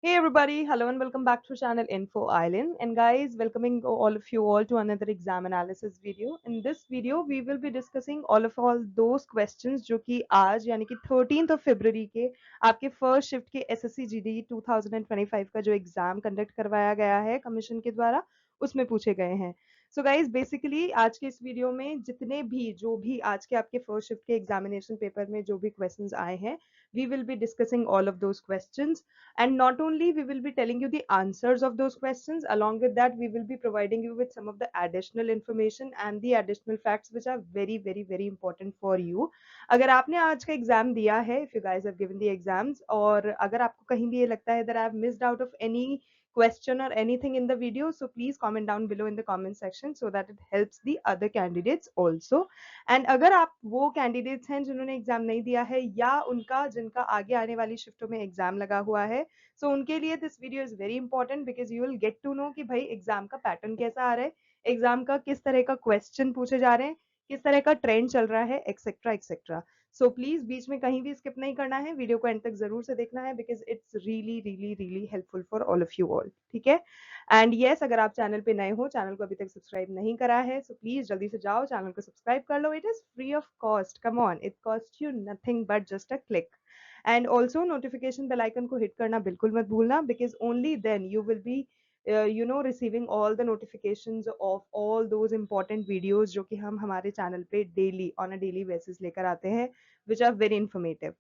Hey everybody, hello and welcome back to channel Info Island. And guys, welcoming all of you all to another exam analysis video. In this video, we will be discussing all those questions जो कि आज यानी कि 13th of February के आपके first shift के SSC GD 2025 का जो एग्जाम कंडक्ट करवाया गया है कमीशन के द्वारा उसमें पूछे गए हैं. सो गाइज बेसिकली आज के इस वीडियो में जितने भी जो भी आज के आपके फर्स्ट शिफ्ट के एग्जामिनेशन पेपर में जो भी क्वेश्चंस आए हैं, we will be discussing all of those questions. And not only we will be telling you the answers of those questions, along with that we will be providing you with some of the additional information and the additional facts which are very important for you. अगर आपने आज का exam दिया है, if you guys have given the exams, और अगर आपको कहीं भी ये लगता है that I have missed out of any question or anything in the video, so please comment down below in the comment section so that it helps the other candidates also. And अगर आप वो candidates हैं जिन्होंने exam नहीं दिया है या उनका जिनका आगे आने वाली शिफ्टों में एग्जाम लगा हुआ है, सो उनके लिए this video is very important because you will get to know कि भाई एग्जाम का पैटर्न कैसा आ रहा है, एग्जाम का किस तरह का क्वेश्चन पूछे जा रहे हैं, किस तरह का ट्रेंड चल रहा है, एक्सेट्रा एक्सेट्रा. सो प्लीज बीच में कहीं भी स्किप नहीं करना है, वीडियो को एंड तक जरूर से देखना है because it's really helpful for all of you all. ठीक है. एंड येस, अगर आप चैनल पे नए हो, चैनल को अभी तक सब्सक्राइब नहीं करा है, सो प्लीज जल्दी से जाओ चैनल को सब्सक्राइब कर लो. It is free of cost. Come on, it cost you nothing but just a click. And also notification bell icon को हिट करना बिल्कुल मत भूलना because only then you will be receiving all the notifications of all those important videos जो कि हम हमारे channel पे daily on a daily basis लेकर आते हैं, which are very informative.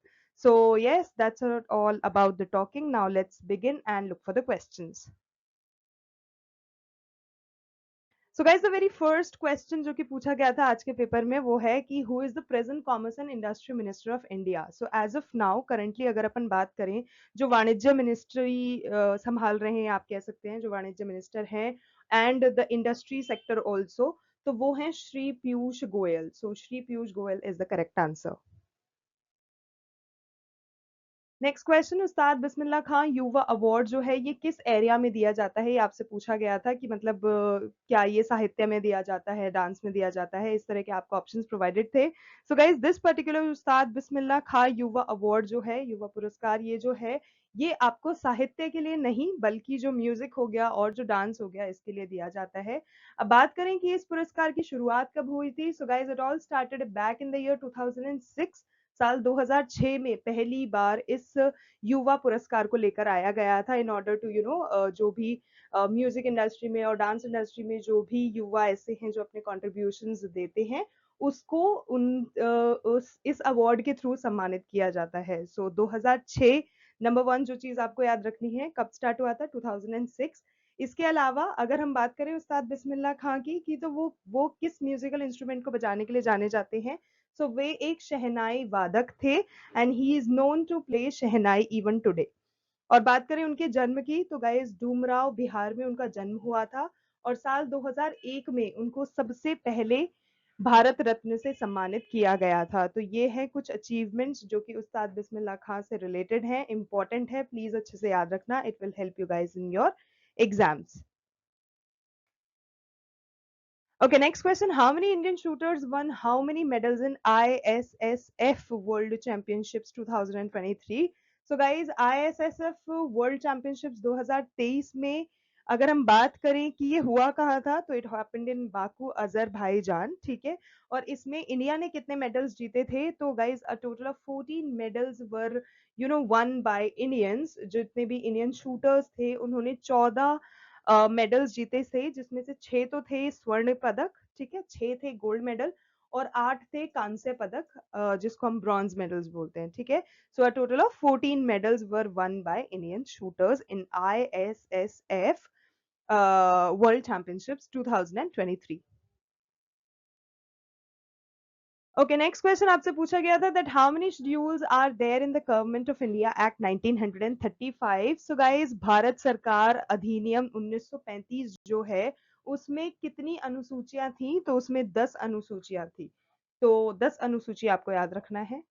So yes, that's all about the talking. Now let's begin and look for the questions. So guys the very first question जो कि पूछा गया था आज के पेपर में वो है कि who is the present commerce and industry minister of India. So as of now currently अगर अपन बात करें, जो वाणिज्य मिनिस्ट्री संभाल रहे हैं, आप कह सकते हैं जो वाणिज्य मिनिस्टर हैं and the industry sector also, तो वो हैं Shri Piyush Goyal. So Shri Piyush Goyal is the correct answer. Next question, Ustad Bismillah Khan युवा अवार्ड जो है ये किस एरिया में दिया जाता है, ये आपसे पूछा गया था कि मतलब क्या ये साहित्य में दिया जाता है, डांस में दिया जाता है, इस तरह के आपको ऑप्शंस प्रोवाइडेड थे. सो गाइज दिस पर्टिकुलर उस्ताद बिस्मिल्लाह खान युवा अवार्ड जो है, युवा पुरस्कार, ये जो है ये आपको साहित्य के लिए नहीं बल्कि जो म्यूजिक हो गया और जो डांस हो गया इसके लिए दिया जाता है. अब बात करें कि इस पुरस्कार की शुरुआत कब हुई थी, so guys it all started back in the year 2006. साल 2006 में पहली बार इस युवा पुरस्कार को लेकर आया गया था इन ऑर्डर टू जो भी म्यूजिक इंडस्ट्री में और डांस इंडस्ट्री में जो भी युवा ऐसे हैं जो अपने कॉन्ट्रीब्यूशंस देते हैं उसको इस अवार्ड के थ्रू सम्मानित किया जाता है. सो 2006 नंबर वन जो चीज आपको याद रखनी है, कब स्टार्ट हुआ था, 2006. इसके अलावा अगर हम बात करें उस्ताद बिस्मिल्लाह खां की तो वो किस म्यूजिकल इंस्ट्रूमेंट को बजाने के लिए जाने जाते हैं, सो वे एक शहनाई वादक थे and he is known to play shehnai even today. और बात करें उनके जन्म की तो गाइस डूमराव बिहार में उनका जन्म हुआ था और साल 2001 में उनको सबसे पहले भारत रत्न से सम्मानित किया गया था. तो ये है कुछ अचीवमेंट्स जो कि उस्ताद बिस्मिल्लाह खां से रिलेटेड हैं, इंपॉर्टेंट है, प्लीज अच्छे से याद रखना, it will help you guys in your exams. Okay, next question. How many Indian shooters won how many medals in ISSF World Championships 2023? So guys, ISSF World Championships 2023 में अगर हम बात करें कि ये हुआ कहाँ था तो it happened in Baku Azerbaijan. ठीक है. और इसमें इंडिया ने कितने मेडल्स जीते थे, तो guys a total of 14 medals were won by Indians. जितने भी इंडियन शूटर्स थे उन्होंने 14 मेडल्स जीते थे, जिसमें से 6 तो थे स्वर्ण पदक, ठीक है, 6 थे गोल्ड मेडल और 8 थे कांस्य पदक, जिसको हम ब्रॉन्ज मेडल्स बोलते हैं. ठीक है. So a total of 14 medals were won by Indian shooters in ISSF world championships 2023. Okay, next question आपसे पूछा गया था that how many schedules are there in the government of India act 1935. So guys, Bharat सरकार अधिनियम 1935 जो है उसमें कितनी अनुसूचियां थी, तो उसमें 10 अनुसूचियां थी. तो 10 अनुसूची आपको याद रखना है.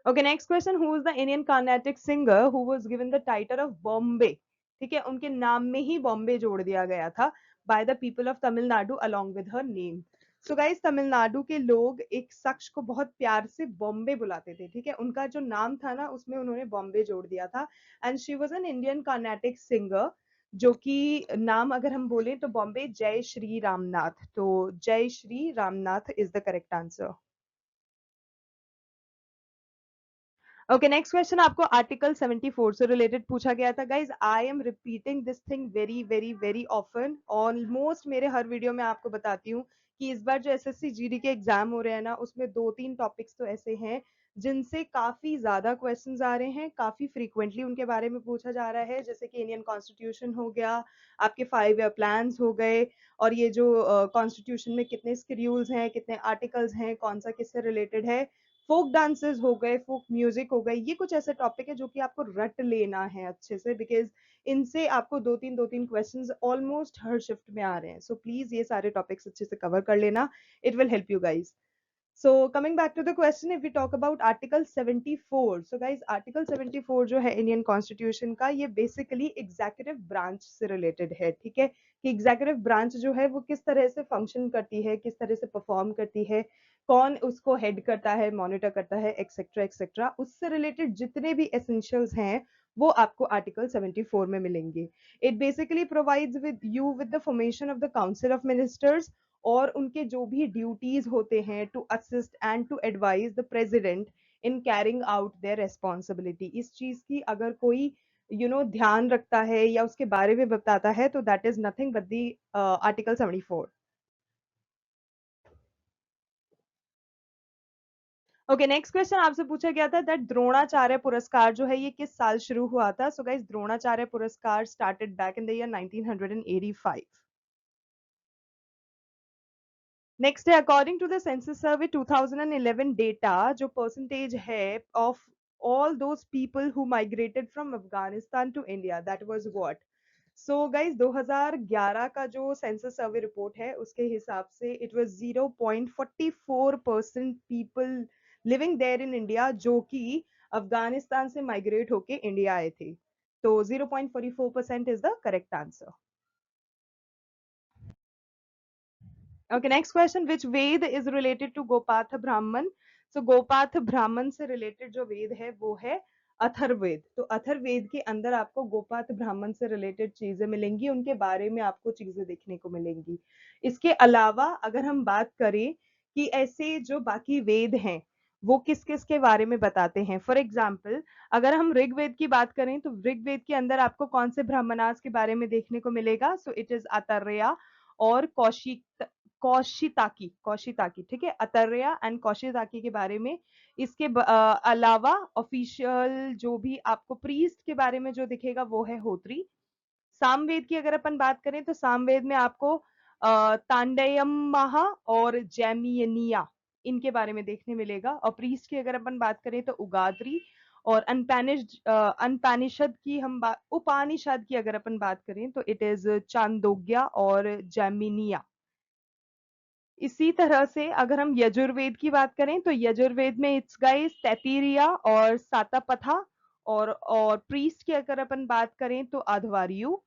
Okay, next question, who is the Indian Carnatic singer who was given the title of Bombay. ठीक है, उनके नाम में ही बॉम्बे जोड़ दिया गया था by the people of Tamil Nadu along with her name. So guys, Tamil Nadu के लोग एक शख्स को बहुत प्यार से बॉम्बे बुलाते थे, ठीक है? उनका जो नाम था ना, उसमें उन्होंने बॉम्बे जोड़ दिया था। And she was an Indian Carnatic singer, जो कि नाम अगर हम बोले तो बॉम्बे जय श्री रामनाथ। तो जय Shri Ramnath is the correct answer. Okay, next question आपको आर्टिकल 74 से रिलेटेड पूछा गया था। Guys, I am repeating this thing very very very often, almost मेरे हर वीडियो में आपको बताती हूँ कि इस बार जो एसएससी जीडी के एग्जाम हो रहे हैं ना, उसमें 2-3 टॉपिक्स तो ऐसे हैं जिनसे काफी ज्यादा क्वेश्चंस आ रहे हैं, काफी फ्रीक्वेंटली उनके बारे में पूछा जा रहा है, जैसे कि इंडियन कॉन्स्टिट्यूशन हो गया, आपके 5 ईयर प्लान्स हो गए, और ये जो कॉन्स्टिट्यूशन में कितने स्क्रियूल्स हैं, कितने आर्टिकल्स हैं, कौन सा किससे रिलेटेड है, फोक डांसेस हो गए, फोक म्यूजिक हो गए। ये कुछ ऐसे टॉपिक है जो कि आपको रट लेना है अच्छे से, बिकॉज इनसे आपको दो तीन क्वेश्चंस ऑलमोस्ट हर शिफ्ट में आ रहे हैं। सो प्लीज ये सारे टॉपिक्स अच्छे से कवर कर लेना, it will help you guys. So coming back to the question, if we talk about Article 74, so guys, Article 74 जो है इंडियन कॉन्स्टिट्यूशन का, ये बेसिकली एग्जीक्यूटिव ब्रांच से रिलेटेड है, ठीक है? कि एग्जीक्यूटिव ब्रांच जो है वो किस तरह से फंक्शन करती है, किस तरह से परफॉर्म करती है, कौन उसको हेड करता है, मॉनिटर करता है, एक्सेट्रा एक्सेट्रा, उससे रिलेटेड जितने भी एसेंशियल्स हैं वो आपको आर्टिकल 74 में मिलेंगे। It basically provides with you with the formation of the council of ministers, और उनके जो भी ड्यूटीज होते हैं to assist and to advise the president in carrying out their responsibility. इस चीज की अगर कोई ध्यान रखता है या उसके बारे में बताता है, तो that is nothing but the article 74। Okay, next question आपसे पूछा गया था दैट द्रोणाचार्य पुरस्कार जो है ये किस साल शुरू हुआ था। सो गाइस, द्रोणाचार्य पुरस्कार started back in the year 1985। Next है, according to the census survey 2011 data, जो परसेंटेज है of all those people who migrated from Afghanistan to India, that was what? So guys, 2011 का जो सेंसस सर्वे रिपोर्ट है उसके हिसाब से it was 0.44% people living there in India, जो कि अफगानिस्तान से माइग्रेट होके इंडिया आए थे। तो 0.44% is the correct answer. Okay, next question. Which Ved is related to Gopatha Brahman? So Gopatha Brahman से related जो वेद है वो है अथर्ववेद। तो अथर्ववेद के अंदर आपको गोपाथ ब्राह्मण से रिलेटेड चीजें मिलेंगी, उनके बारे में आपको चीजें देखने को मिलेंगी। इसके अलावा अगर हम बात करें कि ऐसे जो बाकी वेद हैं वो किस किस के बारे में बताते हैं, फॉर एग्जाम्पल अगर हम ऋग्वेद की बात करें तो ऋग्वेद के अंदर आपको कौन से ब्राह्मणास के बारे में देखने को मिलेगा? सो इट इज अतर्या और कौशिक, कौशिताकी, ठीक है? अतर्या एंड कौशिताकी के बारे में। इसके अलावा ऑफिशियल जो भी आपको प्रीस्ट के बारे में जो दिखेगा वो है होत्री। सामवेद की अगर अपन बात करें तो सामवेद में आपको तांडयमहा और जैमियनिया, इनके बारे में देखने मिलेगा। और प्रीस्ट की अगर अपन बात करें तो उगाद्री, और अनपैनिषद की हम उपानिषद की अगर अपन बात करें तो इट इज चांदोग्या और जैमिनिया। इसी तरह से अगर हम यजुर्वेद की बात करें तो यजुर्वेद में इट्स गाइस तैतीरिया और सातापथा, और प्रीस्ट की अगर अपन बात करें तो अध्वर्यु,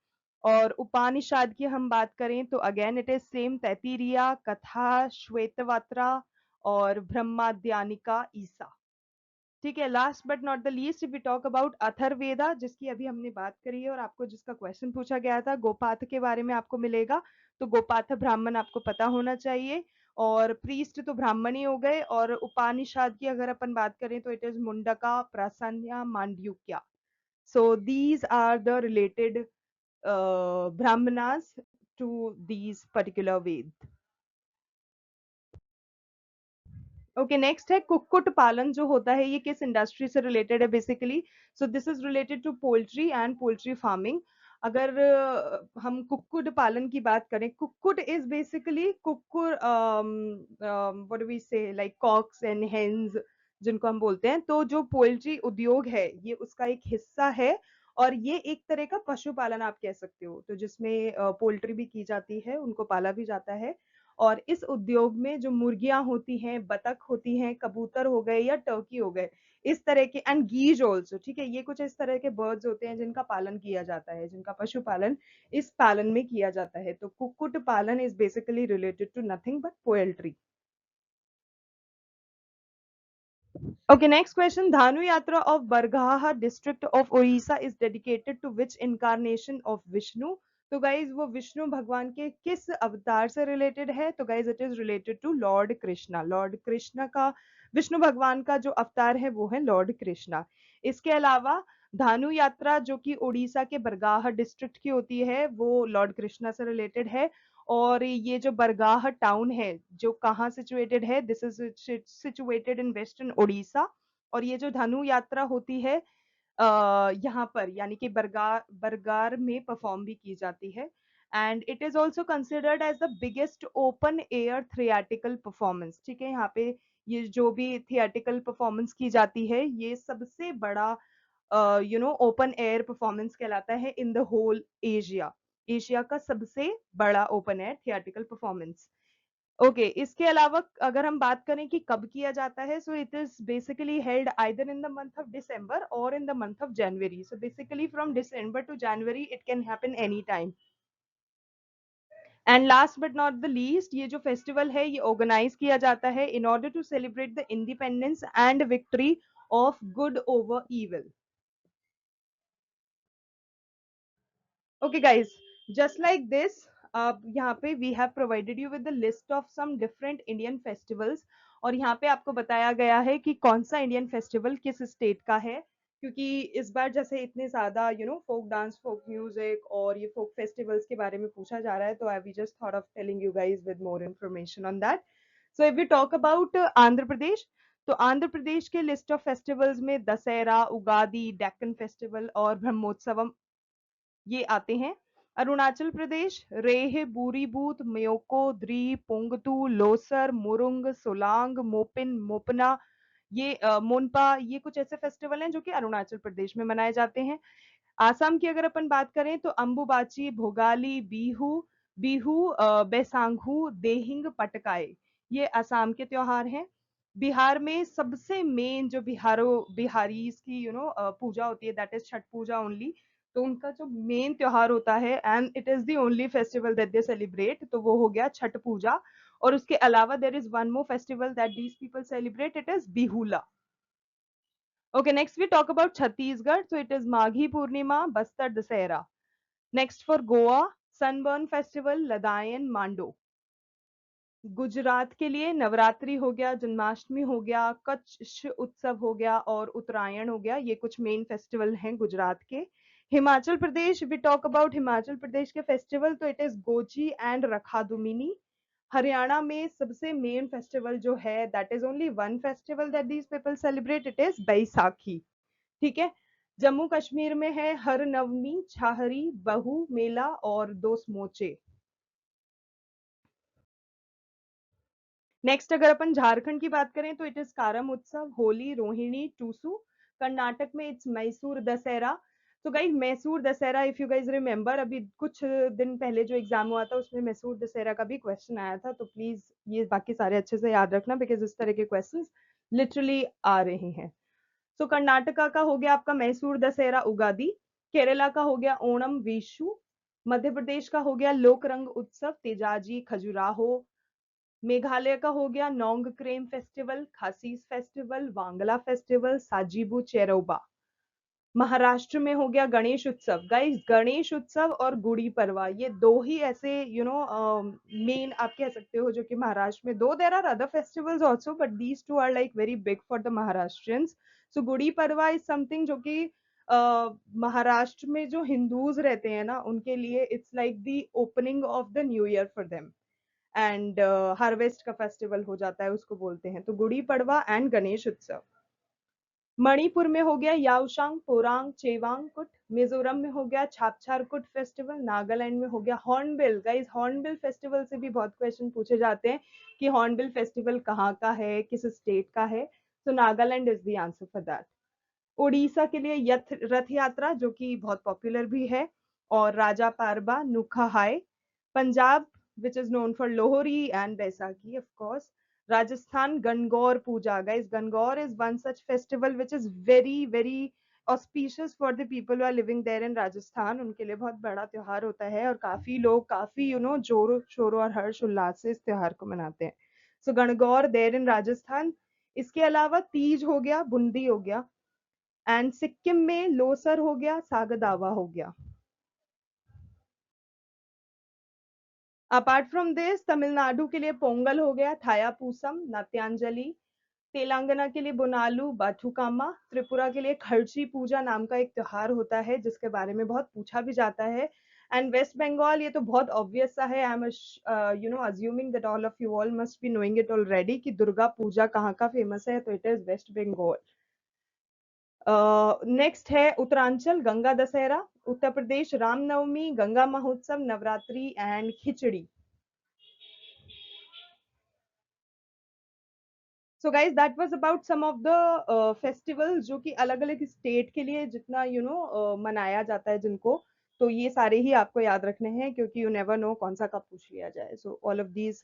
और उपानिषद की हम बात करें तो again it is same Taittiriya, Katha, श्वेतवत्रा और ब्रह्माद्यानिका ईसा। ठीक है, last but not the least, if we talk about Atharvaveda, जिसकी अभी हमने बात करी है और आपको जिसका क्वेश्चन पूछा गया था, गोपाथ के बारे में आपको मिलेगा। तो गोपाथ ब्राह्मण आपको पता होना चाहिए, और प्रीस्ट तो ब्राह्मण ही हो गए, और उपानिषद की अगर अपन बात करें तो it is Mundaka, Prashna, Mandukya. So these are the related Brahmanas to these particular Veda. Okay, next है कुक्कुट पालन जो होता है ये किस इंडस्ट्री से रिलेटेड है basically? So this is related to poultry and poultry farming. अगर हम कुक्कुट पालन की बात करें, कुक्कुट इज बेसिकली कुक्कुर, what do we say, like cocks and hens जिनको हम बोलते हैं। तो जो पोल्ट्री उद्योग है ये उसका एक हिस्सा है, और ये एक तरह का पशुपालन आप कह सकते हो, तो जिसमें पोल्ट्री भी की जाती है, उनको पाला भी जाता है। और इस उद्योग में जो मुर्गियां होती हैं, बतख होती हैं, कबूतर हो गए या टर्की हो गए, इस तरह के, एंड गीज ऑल्सो, ठीक है, ये कुछ इस तरह के बर्ड्स होते हैं जिनका पालन किया जाता है, जिनका पशुपालन इस पालन में किया जाता है। तो कुक्कुट पालन is basically related to nothing but poetry. Okay, next question. Dhanu Yatra of Barghaha district of Orissa is dedicated to which incarnation of Vishnu? तो गाइज वो विष्णु भगवान के किस अवतार से रिलेटेड है? तो guys it is related to lord Krishna. Lord Krishna का, विष्णु भगवान का जो अवतार है वो है लॉर्ड कृष्णा। इसके अलावा धानु यात्रा जो कि उड़ीसा के बरगाह डिस्ट्रिक्ट की होती है वो लॉर्ड कृष्णा से रिलेटेड है। और ये जो बरगाह टाउन है जो कहाँ सिचुएटेड है, this is situated in western Orissa. और ये जो धनु यात्रा होती है यहाँ पर यानी कि बरगार में परफॉर्म भी की जाती है। And it is also considered as the biggest open air theatrical performance. ठीक है, यहाँ पे ये जो भी थिएटिकल परफॉर्मेंस की जाती है ये सबसे बड़ा ओपन एयर परफॉर्मेंस कहलाता है in the whole Asia. Asia का सबसे बड़ा open air theatrical performance. Okay, इसके अलावा अगर हम बात करें कि कब किया जाता है, so it is basically held either in the month of December और in the month of January. So basically from December to January it can happen any time. And last but not the least, ये जो festival है ये organize किया जाता है in order to celebrate the independence and victory of good over evil. Okay guys, just like this, यहाँ पे we have provided you with the list of some different Indian festivals। और यहाँ पे आपको बताया गया है कि कौन सा इंडियन फेस्टिवल किस स्टेट का है। क्योंकि इस बार जैसे इतने ज्यादा फोक डांस, फोक म्यूजिक और ये फोक फेस्टिवल्स के बारे में पूछा जा रहा है, तो I we just thought of telling you guys with more information on that. So if we talk about Andhra Pradesh, तो आंध्र प्रदेश के लिस्ट ऑफ फेस्टिवल्स में दशहरा, उगादी, डेक्कन फेस्टिवल और ब्रह्मोत्सवम ये आते हैं। अरुणाचल प्रदेश रेह, बूरी बूत, म्योको, द्री, पोंगतू, लोसर, मुरुंग, सोलांग, मोपिन, मोपना, ये मोनपा, ये कुछ ऐसे फेस्टिवल हैं जो कि अरुणाचल प्रदेश में मनाए जाते हैं। आसाम की अगर अपन बात करें तो अंबुबाची, भोगाली, बिहू, बिहू, बैसांगू, देहिंग, पटकाए, ये असम के त्योहार हैं। बिहार में सबसे मेन जो बिहारी की पूजा होती है, that is Chhath Puja only. तो उनका जो मेन त्योहार होता है and it is the only festival that they celebrate, तो वो हो गया छठ पूजा। और उसके अलावा there is one more festival that these people celebrate, it is Bihula. Okay, next we talk about Chhattisgarh. So it is Maghi Purnima, Bastar Dasehra. Next for Goa, Sunburn Festival, Ladayan, Mando. Gujarat के लिए नवरात्रि हो गया, जन्माष्टमी हो गया, कच्छ उत्सव हो गया और उत्तरायण हो गया। ये कुछ मेन फेस्टिवल हैं गुजरात के। Himachal Pradesh, we talk about Himachal Pradesh के फेस्टिवल, तो it is Gochi and रखादुमिनी। Haryana में सबसे मेन फेस्टिवल जो है, that is only one festival that these people celebrate, it is Baisakhi. ठीक है। जम्मू कश्मीर में है हर नवमी, छाहरी, बहु मेला और दोस मोचे। नेक्स्ट अगर अपन झारखंड की बात करें तो इट इज कारम उत्सव, होली, रोहिणी, टूसू। कर्नाटक में इट्स मैसूर दशहरा। तो guys Mysore Dussehra, if you guys remember, अभी कुछ दिन पहले जो एग्जाम हुआ था उसमें मैसूर दशहरा का भी क्वेश्चन आया था। तो प्लीज ये बाकी सारे अच्छे से याद रखना, बिकॉज इस तरह के क्वेश्चन लिटरली आ रहे हैं। तो कर्नाटका का हो गया आपका मैसूर दशहरा, उगादी। केरला का हो गया ओणम, विशु। मध्य प्रदेश का हो गया लोकरंग उत्सव, तेजाजी, खजुराहो। मेघालय का हो गया Nongkrem festival, Khasis festival, Wangala festival, Sajibu Cheiraoba. Maharashtra में हो गया गणेश उत्सव। गाइस गणेश उत्सव और गुड़ी पड़वा, ये दो ही ऐसे मेन आप कह सकते हो जो कि महाराष्ट्र में, दो there are other festivals also but these two are like very big for the Maharashtrians. So Gudi Padwa is something जो कि महाराष्ट्र में जो हिंदूज रहते हैं ना उनके लिए it's like the opening of the new year for them. And harvest का फेस्टिवल हो जाता है, उसको बोलते हैं। तो गुड़ी पड़वा एंड गणेश उत्सव। मणिपुर में हो गया याओशांग, पोरांग, चेवांग कुट। मिजोरम में हो गया छापछार कुट फेस्टिवल। नागालैंड में हो गया हॉर्नबिल। गाइस हॉर्नबिल फेस्टिवल से भी बहुत क्वेश्चन पूछे जाते हैं कि हॉर्नबिल फेस्टिवल कहाँ का है, किस स्टेट का है। तो Nagaland is the answer for that. Orissa के लिए रथ यात्रा जो कि बहुत पॉपुलर भी है, और Raja Parba, Nuakhai. Punjab which is known for Lohri and Baisakhi of course. Rajasthan Gangor Puja. Guys, Gangor is one such festival which is very, very auspicious for the people who are living there in Rajasthan. उनके लिए बहुत बड़ा त्योहार होता है और काफी लोग काफी जोरों शोरों और हर्ष उल्लास से इस त्योहार को मनाते हैं. So गणगौर देर इन राजस्थान. इसके अलावा तीज हो गया, बुंदी हो गया, एंड सिक्किम में लोसर हो गया, सागदावा हो गया. अपार्ट फ्रॉम दिस तमिलनाडु के लिए पोंगल हो गया, थायापूसम, नाट्यांजलि. तेलंगाना के लिए बोनालू, बाथुकामा. त्रिपुरा के लिए खर्ची पूजा नाम का एक त्योहार होता है जिसके बारे में बहुत पूछा भी जाता है. एंड वेस्ट बंगाल, ये तो बहुत ऑब्वियस सा है. I am assuming that all of you all must be knowing it already कि दुर्गा पूजा कहाँ का फेमस है, तो it is West Bengal. Next है Uttaranchal, Ganga Dussehra. Uttar Pradesh, Ramnavami, Ganga Mahotsav, Navratri and Khichdi. So guys that was about some of the festivals जो कि अलग अलग स्टेट के लिए जितना मनाया जाता है जिनको. तो ये सारे ही आपको याद रखने हैं क्योंकि यू नेवर नो कौन सा कब पूछ लिया जाए. So all of these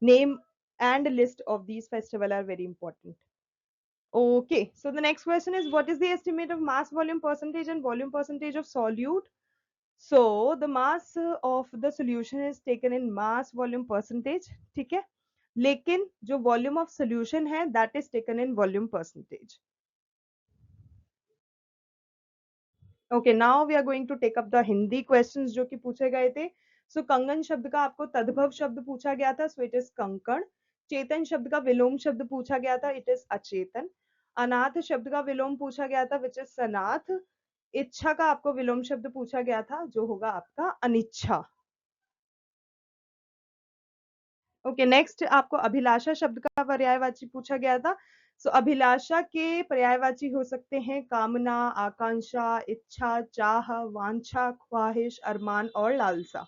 name and list of these festival are very important. Okay, so the next question is, what is the estimate of mass volume percentage and volume percentage of solute? So the mass of the solution is taken in mass volume percentage, ठीक है. लेकिन जो volume of solution है that is taken in volume percentage. Okay, now we are going to take up the Hindi questions जो कि पूछे गए थे. सो कंगन शब्द का आपको तद्भव शब्द पूछा गया था, सो इट इज कंकण. चेतन शब्द का विलोम शब्द पूछा गया था, इट इज अचेतन. अनाथ शब्द का विलोम पूछा गया था, विच इज सनाथ. इच्छा का आपको विलोम शब्द पूछा गया था जो होगा आपका अनिच्छा. ओके, नेक्स्ट आपको अभिलाषा शब्द का पर्यायवाची पूछा गया था. सो अभिलाषा के पर्यायवाची हो सकते हैं कामना, आकांक्षा, इच्छा, चाह, वांछा, ख्वाहिश, अरमान और लालसा.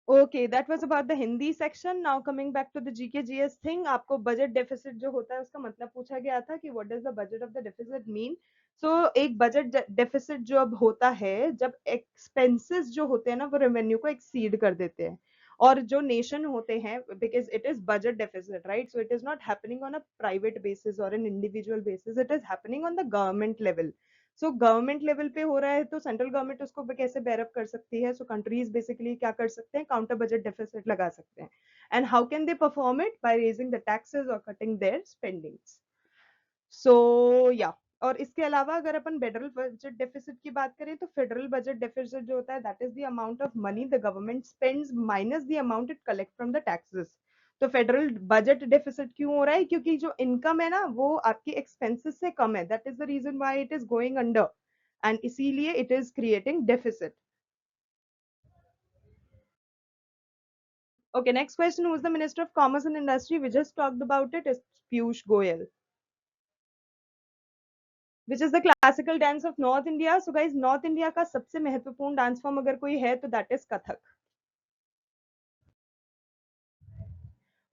Okay, that was about the Hindi section. Now coming back to the GK GS thing. आपको बजट डेफिसिट जो होता है उसका मतलब पूछा गया था कि what does the budget of the deficit mean. So एक बजट डेफिसिट जो अब होता है जब एक्सपेंसेस जो होते हैं ना वो रेवेन्यू को एक्सीड कर देते हैं. और जो नेशन होते हैं, because it is budget deficit, right, so it is not happening on a private basis और an individual basis, it is happening on the government level. So government level पे हो रहा है तो सेंट्रल गवर्नमेंट उसको कैसे बेयरअप कर सकती है. सो कंट्रीज बेसिकली क्या कर सकते हैं, काउंटर बजट डेफिसिट लगा सकते हैं. And how can they perform it, by raising the taxes और कटिंग देयर स्पेंडिंग्स. सो या, और इसके अलावा अगर अपन फेडरल बजट डेफिसिट की बात करें तो फेडरल बजट डेफिसिट जो होता है that is the amount of money the government spends minus the amount it collect from the taxes. तो फेडरल बजट डेफिसिट क्यों हो रहा है, क्योंकि जो इनकम है ना वो आपकी एक्सपेंसेस से कम है, that is the reason why it is going under, and इसीलिए it is creating deficit. Okay, next question. Who is the Minister of Commerce and Industry? We just talked about it. It's Piyush Goyal. Which is the classical dance of North India? So guys, North India का सबसे महत्वपूर्ण dance form अगर कोई है तो that is Kathak.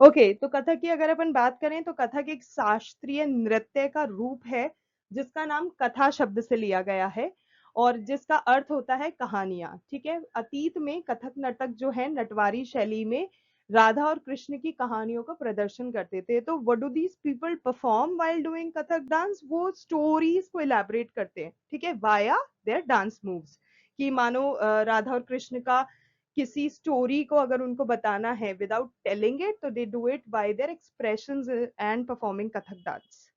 Okay, तो कथक की अगर अपन बात करें तो कथक एक शास्त्रीय नृत्य का रूप है जिसका नाम कथा शब्द से लिया गया है और जिसका अर्थ होता है कहानियां. ठीक है, अतीत में कथक नाटक जो है नटवारी शैली में राधा और कृष्ण की कहानियों का प्रदर्शन करते थे. तो what do these people perform while doing Kathak dance, वो स्टोरीज को इलेबोरेट करते हैं, ठीक है, वाया देयर डांस मूव्स. कि मानो राधा और कृष्ण का किसी स्टोरी को अगर उनको बताना है विदाउट टेलिंग इट तो they do it by there expressions and performing Kathak dance.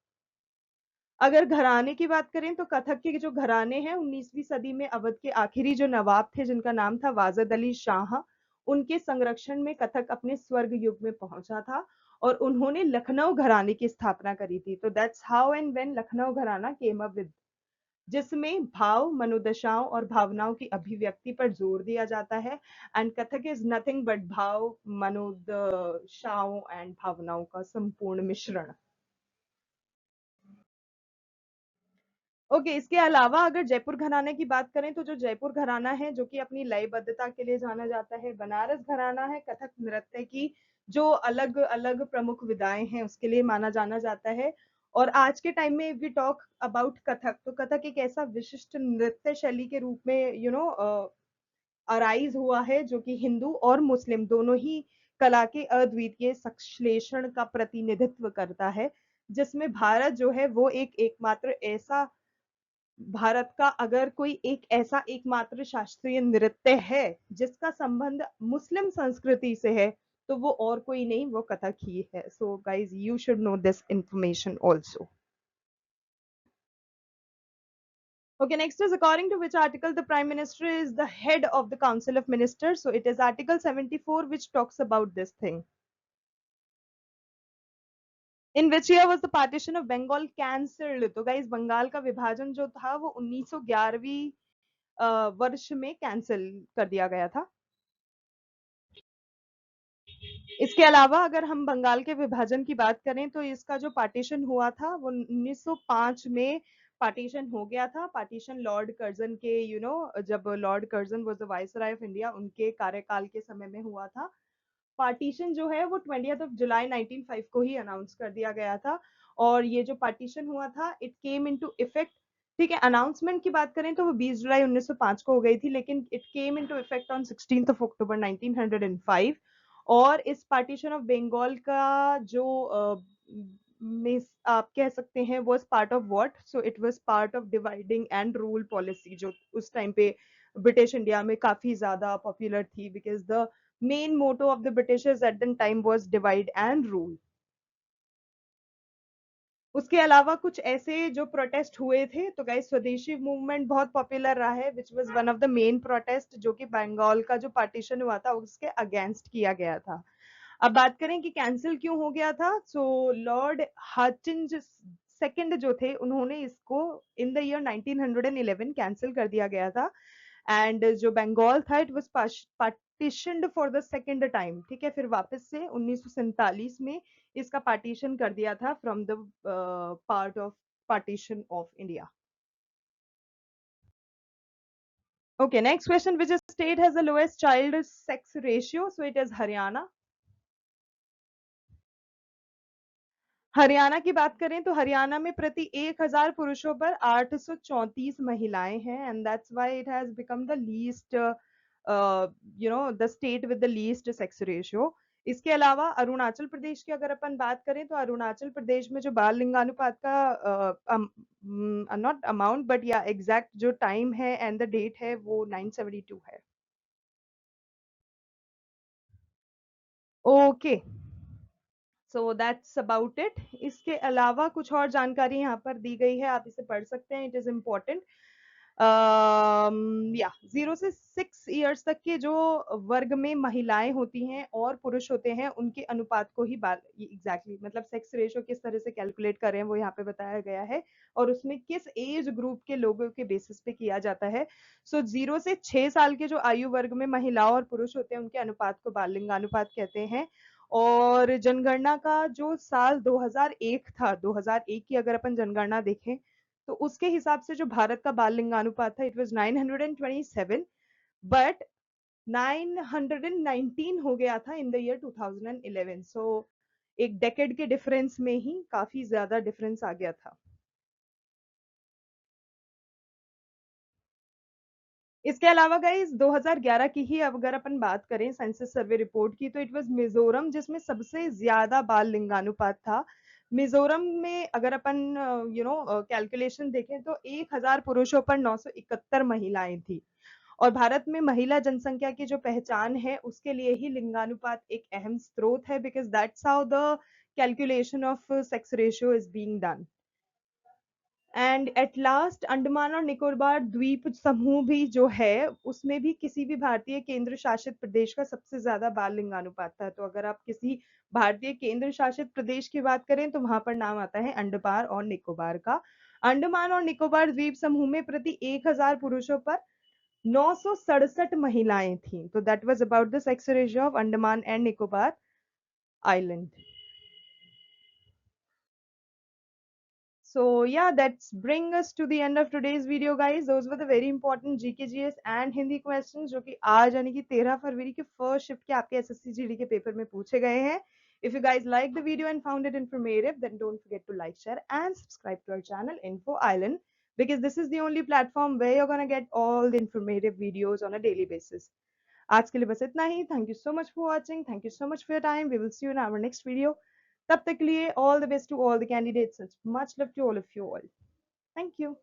अगर घराने की बात करें तो कथक के जो घराने हैं 19वीं सदी में अवध के आखिरी जो नवाब थे जिनका नाम था वाजद अली शाह, उनके संरक्षण में कथक अपने स्वर्ग युग में पहुंचा था और उन्होंने लखनऊ घराने की स्थापना करी थी. तो that's how and when Lucknow घराना केम अप विद, जिसमें भाव, मनोदशाओं और भावनाओं की अभिव्यक्ति पर जोर दिया जाता है. And Kathak is nothing but भाव, मनोदशाओं एंड भावनाओं का संपूर्ण मिश्रण. ओके, इसके अलावा अगर जयपुर घराने की बात करें तो जो जयपुर घराना है जो कि अपनी लयबद्धता के लिए जाना जाता है, बनारस घराना है कथक नृत्य की जो अलग अलग प्रमुख विधाएं हैं उसके लिए माना जाना जाता है. और आज के टाइम में वी टॉक अबाउट कथक, तो कथक एक ऐसा विशिष्ट नृत्य शैली के रूप में अराइज हुआ है, जो कि हिंदू और मुस्लिम दोनों ही कला के अद्वितीय संश्लेषण का प्रतिनिधित्व करता है, जिसमें भारत जो है वो एक एकमात्र ऐसा, भारत का अगर कोई एक ऐसा एकमात्र शास्त्रीय नृत्य है जिसका संबंध मुस्लिम संस्कृति से है, तो वो और कोई नहीं, वो कथक ही है. So guys, you should know this information also. Okay, next is according to which article the Prime Minister is the head of the Council of Ministers. So it is Article 74 which talks about this thing. In which year was the partition of Bengal cancelled? तो guys, Bengal का विभाजन जो था वो 1911वीं वर्ष में cancel कर दिया गया था. इसके अलावा अगर हम बंगाल के विभाजन की बात करें तो इसका जो पार्टीशन हुआ था वो 1905 में पार्टीशन हो गया था. पार्टीशन लॉर्ड कर्जन के जब Lord Curzon was the viceroy of India, उनके कार्यकाल के समय में हुआ था. पार्टीशन जो है वो 20th of July 1905 को ही अनाउंस कर दिया गया था. और ये जो पार्टीशन हुआ था, इट केम इनटू इफेक्ट. ठीक है, अनाउंसमेंट की बात करें तो वो 20 जुलाई 1905 को हो गई थी, लेकिन it came into effect on 16th of October 1905. और इस पार्टीशन ऑफ बंगाल का जो आप कह सकते हैं वो part of what, so it was part of dividing and rule policy, जो उस टाइम पे ब्रिटिश इंडिया में काफी ज्यादा पॉपुलर थी, because the main motto of the Britishers at the time was divide and rule. उसके अलावा कुछ ऐसे जो प्रोटेस्ट हुए थे, तो गाइस स्वदेशी मूवमेंट बहुत पॉपुलर रहा है, which was one of the main protest, जो कि बंगाल का जो पार्टीशन हुआ था उसके अगेंस्ट किया गया था. अब बात करें कि कैंसिल क्यों हो गया था, सो लॉर्ड हार्टिंज सेकंड जो थे, उन्होंने इसको इन द ईयर 1911 कैंसिल कर दिया गया था. एंड जो बंगाल था, it was partitioned for the second time. ठीक है, फिर वापस से 1947 में इसका पार्टीशन कर दिया था from the part of partition of India. Okay, next question, which state has the lowest child sex ratio? So it is Haryana. Haryana की बात करें तो हरियाणा में प्रति 1000 पुरुषों पर 834 महिलाएं हैं, and that's why it has become the least the state with the least sex ratio. इसके अलावा अरुणाचल प्रदेश की अगर अपन बात करें तो अरुणाचल प्रदेश में जो बाल लिंगानुपात का नॉट अमाउंट बट या एग्जैक्ट जो टाइम है एंड द डेट है वो 972 है. Okay, so that's about it. इसके अलावा कुछ और जानकारी यहाँ पर दी गई है, आप इसे पढ़ सकते हैं, इट इज इम्पोर्टेंट. या 0 से 6 इयर्स तक के जो वर्ग में महिलाएं होती हैं और पुरुष होते हैं, उनके अनुपात को ही बाल एग्जैक्टली मतलब सेक्स रेशो किस तरह से कैलकुलेट करें वो यहाँ पे बताया गया है, और उसमें किस एज ग्रुप के लोगों के बेसिस पे किया जाता है. सो 0 से 6 साल के जो आयु वर्ग में महिलाओं और पुरुष होते हैं, उनके अनुपात को बाल लिंगानुपात कहते हैं. और जनगणना का जो साल 2001 था, 2001 की अगर अपन जनगणना देखें तो उसके हिसाब से जो भारत का बाल लिंगानुपात था, इट वाज 927, बट 919 हो गया था इन द ईयर 2011. सो एक डेकेड के डिफरेंस में ही काफी ज्यादा डिफरेंस आ गया था. इसके अलावा गाइस 2011 की ही अगर अपन बात करें सेंसस सर्वे रिपोर्ट की, तो इट वाज मिजोरम जिसमें सबसे ज्यादा बाल लिंगानुपात था. मिजोरम में अगर अपन कैलकुलेशन देखें तो 1000 पुरुषों पर 971 महिलाएं थी. और भारत में महिला जनसंख्या की जो पहचान है उसके लिए ही लिंगानुपात एक अहम स्रोत है, because that's how the calculation of sex ratio is being done. And at last Andaman और निकोबार द्वीप समूह भी जो है, उसमें भी किसी भी भारतीय केंद्र शासित प्रदेश का सबसे ज्यादा बाल लिंगानुपात था. तो अगर आप किसी भारतीय केंद्र शासित प्रदेश की बात करें तो वहां पर नाम आता है अंडमान और निकोबार का. अंडमान और निकोबार द्वीप समूह में प्रति 1000 पुरुषों पर 967 महिलाएं थी. तो that was about the sex ratio of Andaman and Nicobar island. So yeah, that's bring us to the end of today's video, guys. Those were the very important GK GS and Hindi questions जो कि आज यानी कि 13 फरवरी के फर्स्ट शिफ्ट के आपके SSC GD के paper में पूछे गए हैं. If you guys like the video and found it informative, then don't forget to like, share and subscribe to our channel Info Island. because this is the only platform where you're going to get all the informative videos on a daily basis. आज के लिए बस इतना ही. Thank you so much for watching. Thank you so much for your time. We will see you in our next video. तब तक के लिए all the best to all the candidates. Much love to all of you all. Thank you.